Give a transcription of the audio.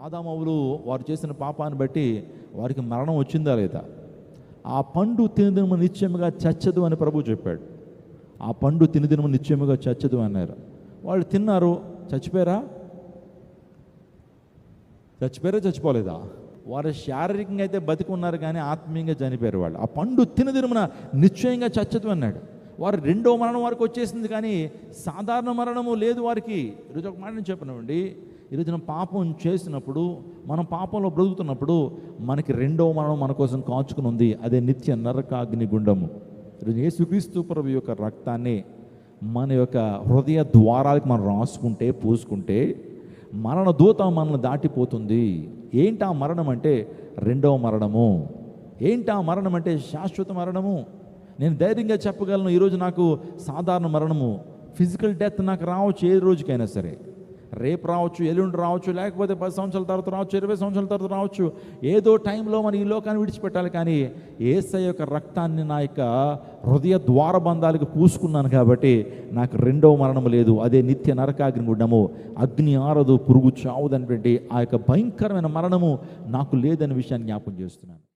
ఆదామవులు వారు చేసిన పాపాన్ని బట్టి వారికి మరణం వచ్చిందా లేదా? ఆ పండు తినదినము నిత్యముగా చచ్చదు అని ప్రభువు చెప్పాడు. ఆ పండు తినదినము నిత్యముగా చచ్చదు అన్నారు. వాళ్ళు తిన్నారు, చచ్చిపోయారా? చచ్చిపోలేదా? వారు శారీరకంగా అయితే బతికున్నారు కానీ ఆత్మీయంగా చనిపోయారు వాళ్ళు. ఆ పండు తినదినమున నిశ్చయంగా చచ్చదు అన్నాడు. వారు రెండో మరణం వరకు వచ్చేసింది కానీ సాధారణ మరణము లేదు వారికి. ఈరోజు ఒక మాట నేను చెప్పనండి, ఈరోజు మనం పాపం చేసినప్పుడు, మనం పాపంలో బ్రతుకుతున్నప్పుడు మనకి రెండో మరణం మన కోసం కాచుకుని ఉంది. అదే నిత్య నరకాగ్ని గుండము. ఈరోజు యేసుక్రీస్తు ప్రభు యొక్క రక్తాన్ని మన యొక్క హృదయ ద్వారాలకు మనం రాసుకుంటే, పూసుకుంటే మరణ దూత మనల్ని దాటిపోతుంది. ఏంటి ఆ మరణం అంటే? రెండవ మరణము. ఏంటి ఆ మరణం అంటే? శాశ్వత మరణము. నేను ధైర్యంగా చెప్పగలను, ఈరోజు నాకు సాధారణ మరణము, ఫిజికల్ డెత్ నాకు రావచ్చు ఏ రోజుకైనా సరే. రేపు రావచ్చు, ఎల్లుండి రావచ్చు, లేకపోతే 10 సంవత్సరాల తర్వాత రావచ్చు, 20 సంవత్సరాల తర్వాత రావచ్చు. ఏదో టైంలో మనం ఈ లోకాన్ని విడిచిపెట్టాలి. కానీ యేసయ్య యొక్క రక్తాన్ని నా యొక్క హృదయ ద్వారబంధాలకు పూసుకున్నాను కాబట్టి నాకు రెండవ మరణము లేదు. అదే నిత్య నరకాగ్ని గుండము. అగ్ని ఆరదు, పురుగు చావుదనేటువంటి ఆ యొక్క భయంకరమైన మరణము నాకు లేదనే విషయాన్ని జ్ఞాపకం చేస్తున్నాను.